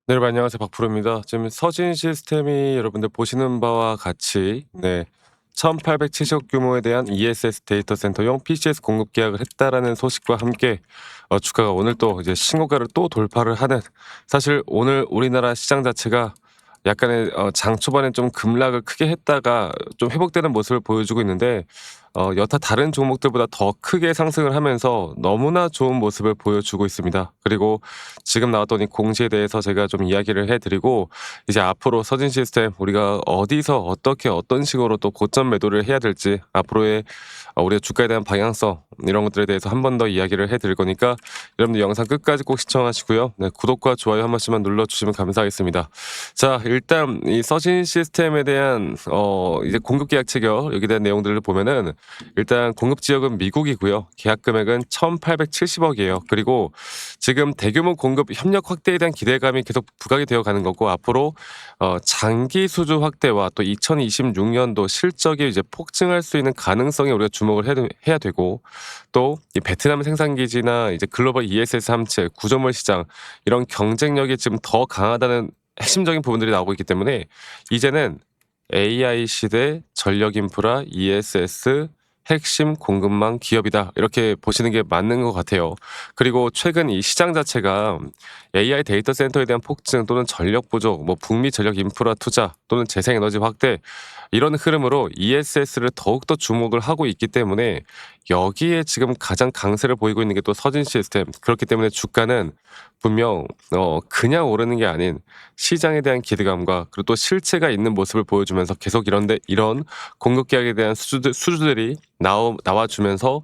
네, 여러분 안녕하세요. 박프로입니다. 지금 서진 시스템이 여러분들 보시는 바와 같이 1870억 규모에 대한 ESS 데이터 센터용 PCS 공급 계약을 했다라는 소식과 함께 주가가 오늘 또 이제 신고가를 또 돌파를 하는, 사실 오늘 우리나라 시장 자체가 약간의 장 초반에 좀 급락을 크게 했다가 좀 회복되는 모습을 보여주고 있는데, 여타 다른 종목들보다 더 크게 상승을 하면서 너무나 좋은 모습을 보여주고 있습니다. 그리고 지금 나왔던 이 공시에 대해서 제가 좀 이야기를 해드리고, 이제 앞으로 서진 시스템 우리가 어디서 어떻게 어떤 식으로 또 고점 매도를 해야 될지, 앞으로의 우리의 주가에 대한 방향성 이런 것들에 대해서 한 번 더 이야기를 해드릴 거니까 여러분들 영상 끝까지 꼭 시청하시고요. 네, 구독과 좋아요 한 번씩만 눌러주시면 감사하겠습니다. 자, 일단 이 서진 시스템에 대한 이제 공급 계약 체결 여기에 대한 내용들을 보면은, 일단 공급 지역은 미국이고요. 계약 금액은 1,870억이에요. 그리고 지금 대규모 공급 협력 확대에 대한 기대감이 계속 부각이 되어 가는 거고, 앞으로 장기 수주 확대와 또 2026년도 실적이 이제 폭증할 수 있는 가능성에 우리가 주목을 해야 되고, 또 이 베트남 생산 기지나 이제 글로벌 ESS 함체, 구조물 시장 이런 경쟁력이 지금 더 강하다는 핵심적인 부분들이 나오고 있기 때문에, 이제는 AI 시대 전력 인프라 ESS 핵심 공급망 기업이다, 이렇게 보시는 게 맞는 것 같아요. 그리고 최근 이 시장 자체가 AI 데이터 센터에 대한 폭증 또는 전력 부족, 뭐 북미 전력 인프라 투자 또는 재생에너지 확대 이런 흐름으로 ESS를 더욱더 주목을 하고 있기 때문에, 여기에 지금 가장 강세를 보이고 있는 게 또 서진 시스템. 그렇기 때문에 주가는 분명 그냥 오르는 게 아닌 시장에 대한 기대감과 그리고 또 실체가 있는 모습을 보여주면서 계속 이런 공급 계약에 대한 수주들이 나와주면서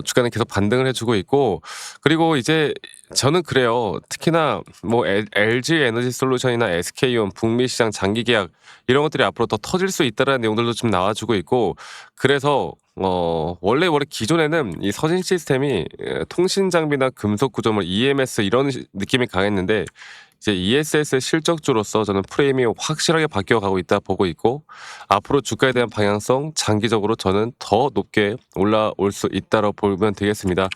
주가는 계속 반등을 해주고 있고, 그리고 이제 저는 그래요. 특히나 뭐 LG 에너지 솔루션이나 SK온 북미 시장 장기 계약 이런 것들이 앞으로 더 터질 수 있다라는 내용들도 좀 나와주고 있고, 그래서 원래 기존에는 이 서진 시스템이 통신 장비나 금속 구조물 EMS 이런 느낌이 강했는데, 이제 ESS 실적주로서 저는 프레임이 확실하게 바뀌어가고 있다 보고 있고, 앞으로 주가에 대한 방향성 장기적으로 저는 더 높게 올라올 수 있다고 보면 되겠습니다.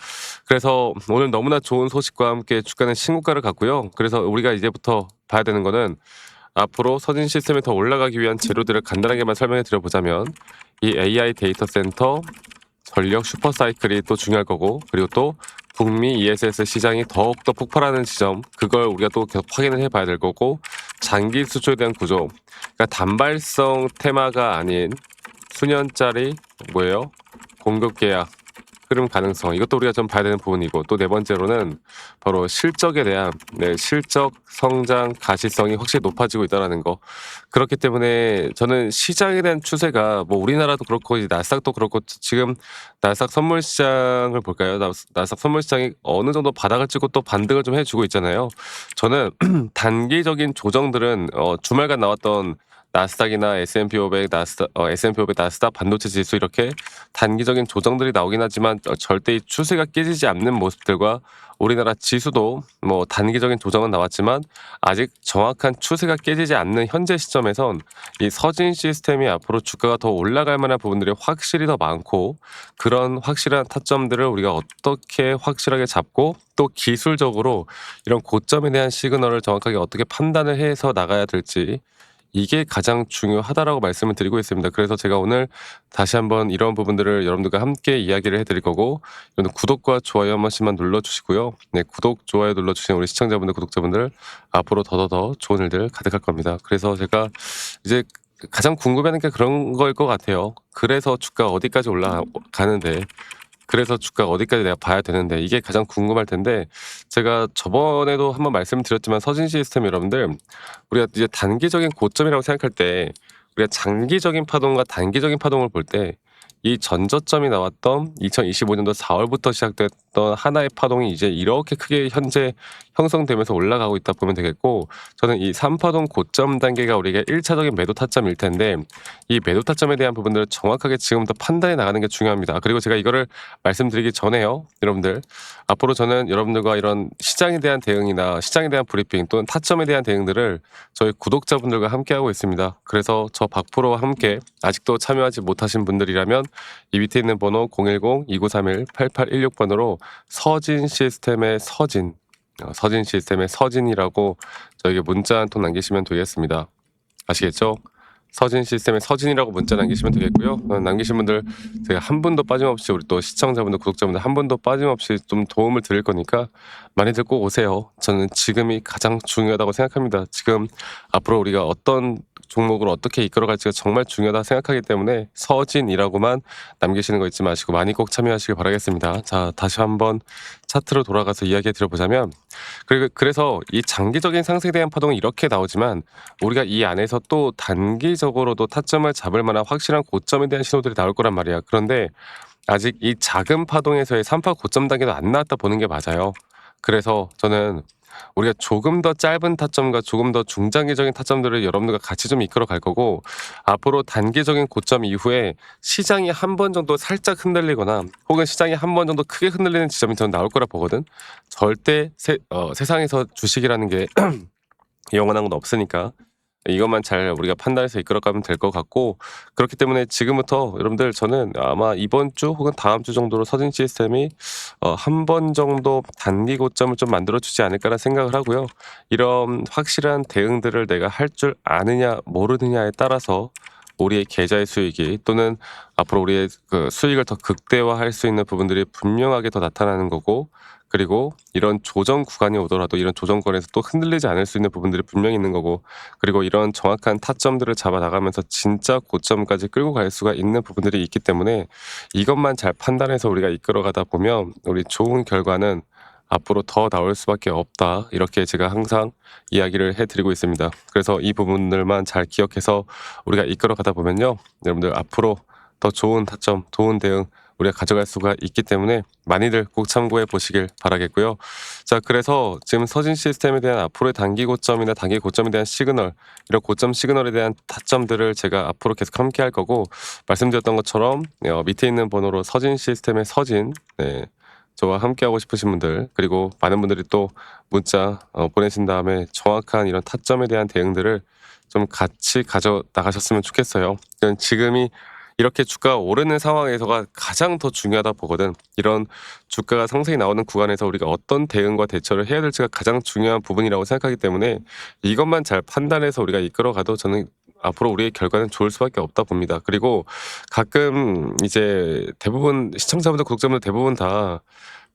그래서 오늘 너무나 좋은 소식과 함께 주가는 신고가를 갔고요. 그래서 우리가 이제부터 봐야 되는 거는, 앞으로 서진 시스템에 더 올라가기 위한 재료들을 간단하게만 설명해 드려보자면, 이 AI 데이터 센터 전력 슈퍼 사이클이 또 중요할 거고, 그리고 또 북미 ESS 시장이 더욱더 폭발하는 지점, 그걸 우리가 또 계속 확인을 해봐야 될 거고, 장기 수주에 대한 구조, 그러니까 단발성 테마가 아닌 수년짜리 뭐예요? 공급 계약 흐름 가능성, 이것도 우리가 좀 봐야 되는 부분이고, 또 네 번째로는 바로 실적에 대한 실적 성장 가시성이 확실히 높아지고 있다는 거. 그렇기 때문에 저는 시장에 대한 추세가 뭐 우리나라도 그렇고 이제 나스닥도 그렇고, 지금 나스닥 선물 시장을 볼까요? 나스닥 선물 시장이 어느 정도 바닥을 찍고 또 반등을 좀 해주고 있잖아요. 저는 단기적인 조정들은 주말간 나왔던 나스닥이나 S&P 500, S&P 500 나스닥 반도체 지수 이렇게 단기적인 조정들이 나오긴 하지만, 절대 이 추세가 깨지지 않는 모습들과, 우리나라 지수도 뭐 단기적인 조정은 나왔지만 아직 정확한 추세가 깨지지 않는 현재 시점에선 이 서진 시스템이 앞으로 주가가 더 올라갈 만한 부분들이 확실히 더 많고, 그런 확실한 타점들을 우리가 어떻게 확실하게 잡고, 또 기술적으로 이런 고점에 대한 시그널을 정확하게 어떻게 판단을 해서 나가야 될지, 이게 가장 중요하다라고 말씀을 드리고 있습니다. 그래서 제가 오늘 다시 한번 이런 부분들을 여러분들과 함께 이야기를 해드릴 거고, 여러분 구독과 좋아요 한 번씩만 눌러주시고요. 네, 구독, 좋아요 눌러주신 우리 시청자분들, 구독자분들 앞으로 더더더 좋은 일들 가득할 겁니다. 그래서 제가 이제 가장 궁금해하는 게 그런 거일 것 같아요. 그래서 주가 어디까지 올라가는데, 그래서 주가가 어디까지 내가 봐야 되는데, 이게 가장 궁금할 텐데, 제가 저번에도 한번 말씀드렸지만 서진 시스템 여러분들, 우리가 이제 단기적인 고점이라고 생각할 때, 우리가 장기적인 파동과 단기적인 파동을 볼 때, 이 전저점이 나왔던 2025년도 4월부터 시작됐던 하나의 파동이 이제 이렇게 크게 현재 형성되면서 올라가고 있다 보면 되겠고, 저는 이 3파동 고점 단계가 우리가 1차적인 매도 타점일 텐데, 이 매도 타점에 대한 부분들을 정확하게 지금부터 판단해 나가는 게 중요합니다. 그리고 제가 이거를 말씀드리기 전에요, 여러분들, 앞으로 저는 여러분들과 이런 시장에 대한 대응이나 시장에 대한 브리핑 또는 타점에 대한 대응들을 저희 구독자분들과 함께 하고 있습니다. 그래서 저 박프로와 함께 아직도 참여하지 못하신 분들이라면, 이 밑에 있는 번호 010-2931-8816번으로 서진 시스템의 서진, 서진 시스템의 서진이라고 저에게 문자 한 통 남기시면 되겠습니다. 아시겠죠? 서진 시스템의 서진이라고 문자 남기시면 되겠고요. 남기신 분들 제가 한 분도 빠짐없이 우리 또 시청자분들, 구독자분들 한 분도 빠짐없이 좀 도움을 드릴 거니까 많이들 꼭 오세요. 저는 지금이 가장 중요하다고 생각합니다. 지금 앞으로 우리가 어떤 종목을 어떻게 이끌어갈지가 정말 중요하다 생각하기 때문에 서진이라고만 남기시는 거 잊지 마시고 많이 꼭 참여하시길 바라겠습니다. 자, 다시 한번 차트로 돌아가서 이야기해 드려보자면, 그래서 이 장기적인 상승에 대한 파동은 이렇게 나오지만 우리가 이 안에서 또 단기적으로도 타점을 잡을 만한 확실한 고점에 대한 신호들이 나올 거란 말이야. 그런데 아직 이 작은 파동에서의 3파 고점 단계도 안 나왔다 보는 게 맞아요. 그래서 저는 우리가 조금 더 짧은 타점과 조금 더 중장기적인 타점들을 여러분들과 같이 좀 이끌어 갈 거고, 앞으로 단기적인 고점 이후에 시장이 한 번 정도 살짝 흔들리거나 혹은 시장이 한 번 정도 크게 흔들리는 지점이 저는 나올 거라 보거든. 절대 세상에서 주식이라는 게 영원한 건 없으니까 이것만 잘 우리가 판단해서 이끌어가면 될 것 같고, 그렇기 때문에 지금부터 여러분들 저는 아마 이번 주 혹은 다음 주 정도로 서진 시스템이 한 번 정도 단기 고점을 좀 만들어주지 않을까라는 생각을 하고요. 이런 확실한 대응들을 내가 할 줄 아느냐 모르느냐에 따라서 우리의 계좌의 수익이 또는 앞으로 우리의 그 수익을 더 극대화할 수 있는 부분들이 분명하게 더 나타나는 거고, 그리고 이런 조정 구간이 오더라도 이런 조정권에서 또 흔들리지 않을 수 있는 부분들이 분명히 있는 거고, 그리고 이런 정확한 타점들을 잡아 나가면서 진짜 고점까지 끌고 갈 수가 있는 부분들이 있기 때문에 이것만 잘 판단해서 우리가 이끌어가다 보면 우리 좋은 결과는 앞으로 더 나올 수밖에 없다, 이렇게 제가 항상 이야기를 해드리고 있습니다. 그래서 이 부분들만 잘 기억해서 우리가 이끌어가다 보면요, 여러분들 앞으로 더 좋은 타점, 좋은 대응 우리가 가져갈 수가 있기 때문에 많이들 꼭 참고해 보시길 바라겠고요. 자, 그래서 지금 서진 시스템에 대한 앞으로의 단기 고점이나 단기 고점에 대한 시그널, 이런 고점 시그널에 대한 타점들을 제가 앞으로 계속 함께 할 거고, 말씀드렸던 것처럼 밑에 있는 번호로 서진 시스템의 서진, 네, 저와 함께 하고 싶으신 분들, 그리고 많은 분들이 또 문자 보내신 다음에 정확한 이런 타점에 대한 대응들을 좀 같이 가져 나가셨으면 좋겠어요. 저는 지금이 이렇게 주가가 오르는 상황에서가 가장 더 중요하다 보거든. 이런 주가가 상승이 나오는 구간에서 우리가 어떤 대응과 대처를 해야 될지가 가장 중요한 부분이라고 생각하기 때문에 이것만 잘 판단해서 우리가 이끌어가도 저는 앞으로 우리의 결과는 좋을 수밖에 없다 봅니다. 그리고 가끔 이제 대부분 시청자분들, 구독자분들 대부분 다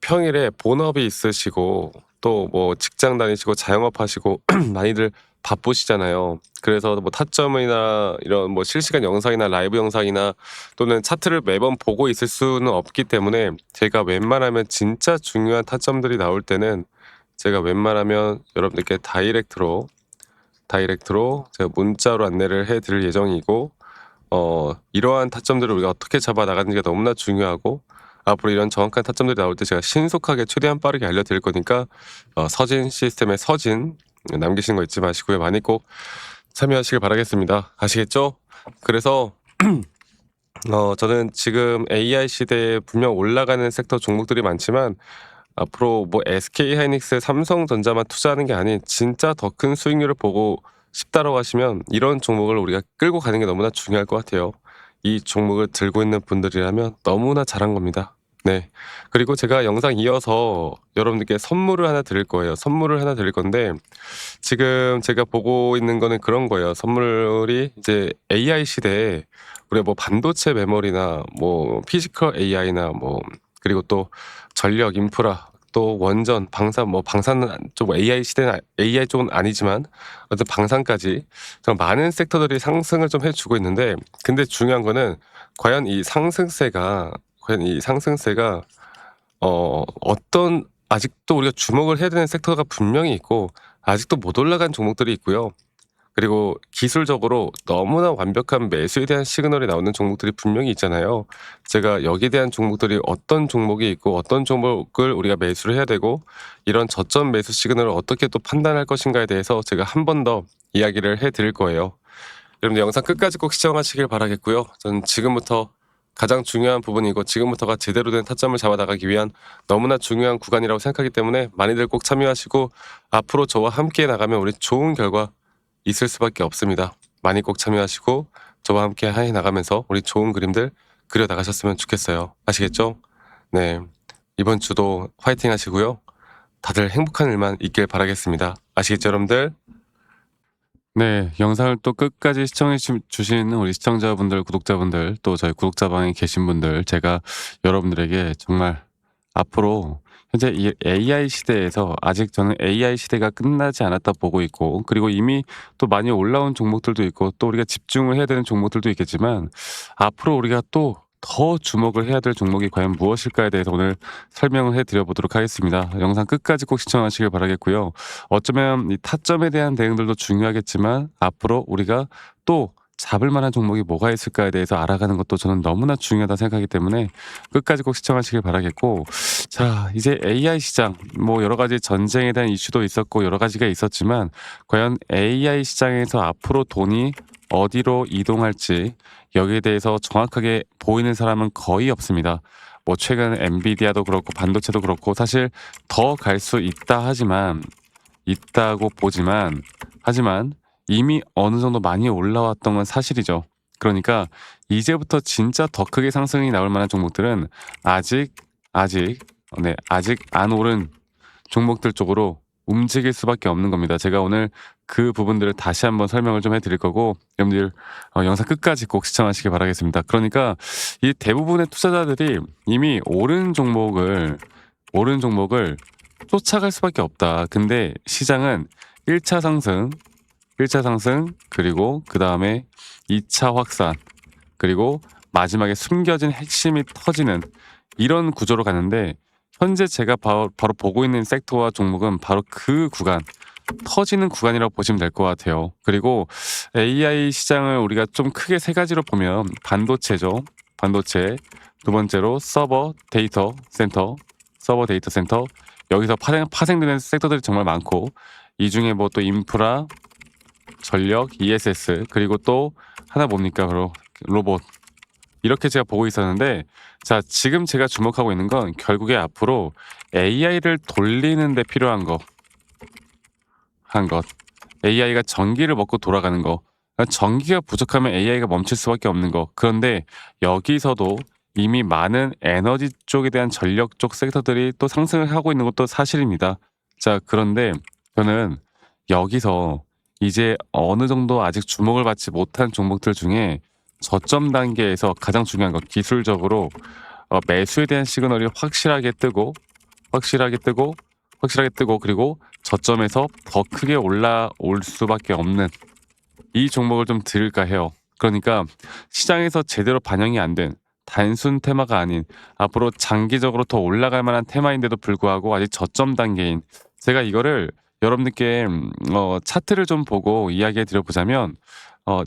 평일에 본업이 있으시고 또 뭐 직장 다니시고 자영업 하시고 많이들 바쁘시잖아요. 그래서 뭐 타점이나 이런 뭐 실시간 영상이나 라이브 영상이나 또는 차트를 매번 보고 있을 수는 없기 때문에 제가 웬만하면 진짜 중요한 타점들이 나올 때는 제가 웬만하면 여러분들께 다이렉트로 제가 문자로 안내를 해 드릴 예정이고, 이러한 타점들을 우리가 어떻게 잡아 나가는지가 너무나 중요하고, 앞으로 이런 정확한 타점들이 나올 때 제가 신속하게 최대한 빠르게 알려드릴 거니까 서진 시스템의 서진 남기신 거 잊지 마시고요. 많이 꼭 참여하시길 바라겠습니다. 아시겠죠? 그래서 저는 지금 AI 시대에 분명 올라가는 섹터 종목들이 많지만 앞으로 뭐 SK하이닉스, 삼성전자만 투자하는 게 아닌 진짜 더 큰 수익률을 보고 싶다라고 하시면 이런 종목을 우리가 끌고 가는 게 너무나 중요할 것 같아요. 이 종목을 들고 있는 분들이라면 너무나 잘한 겁니다. 네. 그리고 제가 영상 이어서 여러분들께 선물을 하나 드릴 거예요. 선물을 하나 드릴 건데 지금 제가 보고 있는 거는 그런 거예요. 선물이 이제 AI 시대에 우리가 뭐 반도체 메모리나 뭐 피지컬 AI나 뭐 그리고 또 전력 인프라 또 원전 방산, 뭐 방사는 좀 AI 시대는 AI 쪽은 아니지만 어떤 방산까지 좀 많은 섹터들이 상승을 좀 해주고 있는데, 근데 중요한 거는 과연 이 상승세가 어떤, 아직도 우리가 주목을 해야 되는 섹터가 분명히 있고 아직도 못 올라간 종목들이 있고요. 그리고 기술적으로 너무나 완벽한 매수에 대한 시그널이 나오는 종목들이 분명히 있잖아요. 제가 여기에 대한 종목들이 어떤 종목이 있고 어떤 종목을 우리가 매수를 해야 되고 이런 저점 매수 시그널을 어떻게 또 판단할 것인가에 대해서 제가 한 번 더 이야기를 해드릴 거예요. 여러분들 영상 끝까지 꼭 시청하시길 바라겠고요. 저는 지금부터 가장 중요한 부분이고 지금부터가 제대로 된 타점을 잡아 나가기 위한 너무나 중요한 구간이라고 생각하기 때문에 많이들 꼭 참여하시고 앞으로 저와 함께 나가면 우리 좋은 결과 있을 수밖에 없습니다. 많이 꼭 참여하시고 저와 함께 해 나가면서 우리 좋은 그림들 그려 나가셨으면 좋겠어요. 아시겠죠? 네. 이번 주도 화이팅 하시고요. 다들 행복한 일만 있길 바라겠습니다. 아시겠죠, 여러분들? 네, 영상을 또 끝까지 시청해 주신 우리 시청자분들, 구독자분들, 또 저희 구독자방에 계신 분들, 제가 여러분들에게 정말 앞으로 현재 이 AI 시대에서 아직 저는 AI 시대가 끝나지 않았다 보고 있고, 그리고 이미 또 많이 올라온 종목들도 있고, 또 우리가 집중을 해야 되는 종목들도 있겠지만, 앞으로 우리가 또 더 주목을 해야 될 종목이 과연 무엇일까에 대해서 오늘 설명을 해드려 보도록 하겠습니다. 영상 끝까지 꼭 시청하시길 바라겠고요. 어쩌면 이 타점에 대한 대응들도 중요하겠지만 앞으로 우리가 또 잡을 만한 종목이 뭐가 있을까에 대해서 알아가는 것도 저는 너무나 중요하다 생각하기 때문에 끝까지 꼭 시청하시길 바라겠고, 자, 이제 AI 시장, 뭐 여러 가지 전쟁에 대한 이슈도 있었고 여러 가지가 있었지만 과연 AI 시장에서 앞으로 돈이 어디로 이동할지 여기에 대해서 정확하게 보이는 사람은 거의 없습니다. 뭐 최근 엔비디아도 그렇고 반도체도 그렇고 사실 더 갈 수 있다 하지만 있다고 보지만 하지만 이미 어느 정도 많이 올라왔던 건 사실이죠. 그러니까 이제부터 진짜 더 크게 상승이 나올 만한 종목들은 아직 아직 아직 안 오른 종목들 쪽으로 움직일 수밖에 없는 겁니다. 제가 오늘 그 부분들을 다시 한번 설명을 좀 해드릴 거고 여러분들 영상 끝까지 꼭 시청하시길 바라겠습니다. 그러니까 이 대부분의 투자자들이 이미 오른 종목을 쫓아갈 수밖에 없다. 근데 시장은 1차 상승, 1차 상승, 그리고 그 다음에 2차 확산, 그리고 마지막에 숨겨진 핵심이 터지는 이런 구조로 가는데 현재 제가 바로 보고 있는 섹터와 종목은 바로 그 구간, 터지는 구간이라고 보시면 될 것 같아요. 그리고 AI 시장을 우리가 좀 크게 세 가지로 보면 반도체죠. 반도체. 두 번째로 서버 데이터 센터. 여기서 파생되는 섹터들이 정말 많고 이 중에 뭐 또 인프라, 전력, ESS 그리고 또 하나 뭡니까? 바로 로봇. 이렇게 제가 보고 있었는데 자, 지금 제가 주목하고 있는 건 결국에 앞으로 AI를 돌리는 데 필요한 것. AI가 전기를 먹고 돌아가는 거. 그러니까 전기가 부족하면 AI가 멈출 수밖에 없는 거. 그런데 여기서도 이미 많은 에너지 쪽에 대한 전력 쪽 섹터들이 또 상승을 하고 있는 것도 사실입니다. 자, 그런데 저는 여기서 이제 어느 정도 아직 주목을 받지 못한 종목들 중에 저점 단계에서 가장 중요한 것, 기술적으로 매수에 대한 시그널이 확실하게 뜨고 그리고 저점에서 더 크게 올라올 수밖에 없는 이 종목을 좀 들을까 해요. 그러니까 시장에서 제대로 반영이 안 된 단순 테마가 아닌 앞으로 장기적으로 더 올라갈 만한 테마인데도 불구하고 아직 저점 단계인 제가 이거를 여러분들께 차트를 좀 보고 이야기해 드려보자면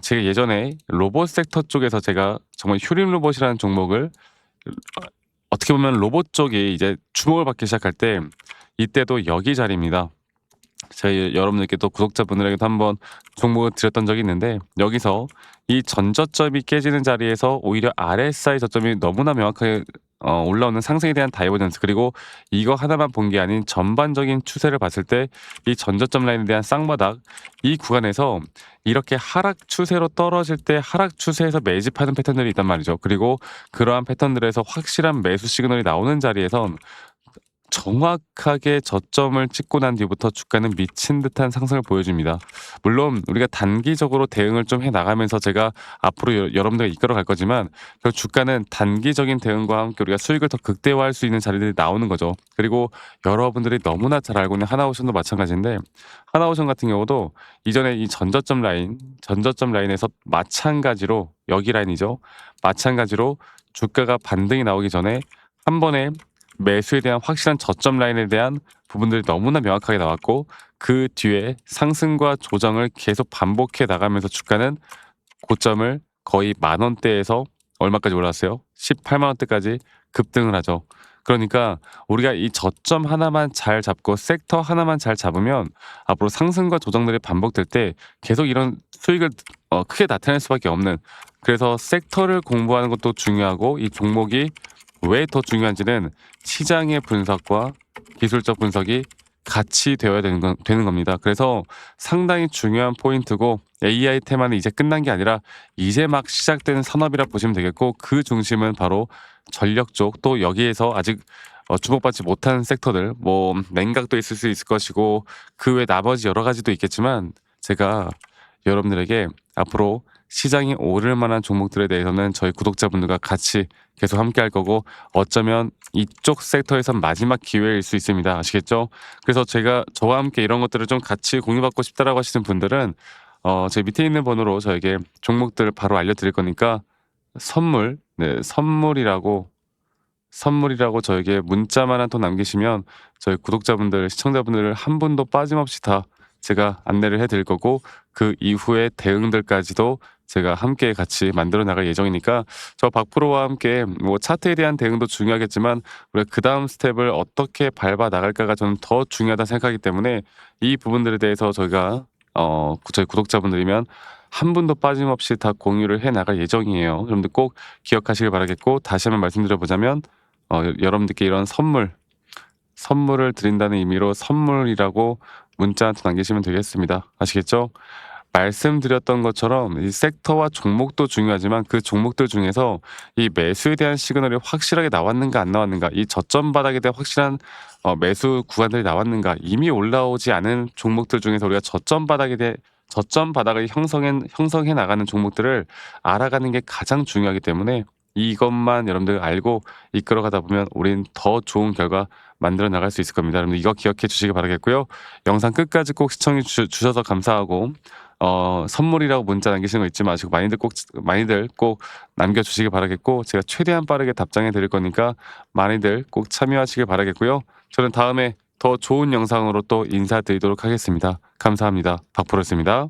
제가 예전에 로봇 섹터 쪽에서 제가 정말 휴림 로봇이라는 종목을 어떻게 보면 로봇 쪽이 이제 주목을 받기 시작할 때 이때도 여기 자리입니다. 저희 여러분들께 또 구독자분들에게도 한번 종목을 드렸던 적이 있는데 여기서 이 전저점이 깨지는 자리에서 오히려 RSI 저점이 너무나 명확하게 올라오는 상승에 대한 다이버전스 그리고 이거 하나만 본 게 아닌 전반적인 추세를 봤을 때 이 전저점 라인에 대한 쌍바닥 이 구간에서 이렇게 하락 추세로 떨어질 때 하락 추세에서 매집하는 패턴들이 있단 말이죠. 그리고 그러한 패턴들에서 확실한 매수 시그널이 나오는 자리에선 정확하게 저점을 찍고 난 뒤부터 주가는 미친 듯한 상승을 보여줍니다. 물론 우리가 단기적으로 대응을 좀 해나가면서 제가 앞으로 여러분들을 이끌어 갈 거지만 결국 주가는 단기적인 대응과 함께 우리가 수익을 더 극대화할 수 있는 자리들이 나오는 거죠. 그리고 여러분들이 너무나 잘 알고 있는 하나오션도 마찬가지인데 하나오션 같은 경우도 이전에 이 전저점 라인에서 마찬가지로 여기 라인이죠. 마찬가지로 주가가 반등이 나오기 전에 한 번에 매수에 대한 확실한 저점 라인에 대한 부분들이 너무나 명확하게 나왔고 그 뒤에 상승과 조정을 계속 반복해 나가면서 주가는 고점을 거의 10,000원대에서 얼마까지 올랐어요? 18만원대까지 급등을 하죠. 그러니까 우리가 이 저점 하나만 잘 잡고 섹터 하나만 잘 잡으면 앞으로 상승과 조정들이 반복될 때 계속 이런 수익을 크게 나타낼 수밖에 없는 그래서 섹터를 공부하는 것도 중요하고 이 종목이 왜 더 중요한지는 시장의 분석과 기술적 분석이 같이 되어야 되는 겁니다. 그래서 상당히 중요한 포인트고 AI 테마는 이제 끝난 게 아니라 이제 막 시작되는 산업이라 보시면 되겠고 그 중심은 바로 전력 쪽 또 여기에서 아직 주목받지 못한 섹터들, 뭐 냉각도 있을 수 있을 것이고 그 외 나머지 여러 가지도 있겠지만, 제가 여러분들에게 앞으로 시장이 오를 만한 종목들에 대해서는 저희 구독자분들과 같이 계속 함께 할 거고, 어쩌면 이쪽 섹터에선 마지막 기회일 수 있습니다. 아시겠죠? 그래서 제가 저와 함께 이런 것들을 좀 같이 공유받고 싶다라고 하시는 분들은 제 밑에 있는 번호로 저에게 종목들 바로 알려드릴 거니까 선물, 네, 선물이라고 저에게 문자만 한 통 남기시면 저희 구독자분들, 시청자분들 한 분도 빠짐없이 다 제가 안내를 해드릴 거고, 그 이후에 대응들까지도 제가 함께 같이 만들어 나갈 예정이니까, 저 박프로와 함께 뭐 차트에 대한 대응도 중요하겠지만 우리가 그 다음 스텝을 어떻게 밟아 나갈까가 저는 더 중요하다 생각하기 때문에, 이 부분들에 대해서 저희가 저희 구독자분들이면 한 분도 빠짐없이 다 공유를 해 나갈 예정이에요. 여러분들 꼭 기억하시길 바라겠고, 다시 한번 말씀드려보자면 여러분들께 이런 선물을 드린다는 의미로 선물이라고 문자 한 통 남기시면 되겠습니다. 아시겠죠? 말씀드렸던 것처럼 이 섹터와 종목도 중요하지만 그 종목들 중에서 이 매수에 대한 시그널이 확실하게 나왔는가 안 나왔는가, 이 저점 바닥에 대한 확실한 매수 구간들이 나왔는가, 이미 올라오지 않은 종목들 중에서 우리가 저점 바닥을 형성해 나가는 종목들을 알아가는 게 가장 중요하기 때문에, 이것만 여러분들 알고 이끌어가다 보면 우린 더 좋은 결과 만들어 나갈 수 있을 겁니다. 여러분들 이거 기억해 주시기 바라겠고요. 영상 끝까지 꼭 시청해 주셔서 감사하고, 선물이라고 문자 남기시는 거 잊지 마시고 많이들 꼭 남겨주시기 바라겠고, 제가 최대한 빠르게 답장해 드릴 거니까 많이들 꼭 참여하시길 바라겠고요. 저는 다음에 더 좋은 영상으로 또 인사드리도록 하겠습니다. 감사합니다. 박프로였습니다.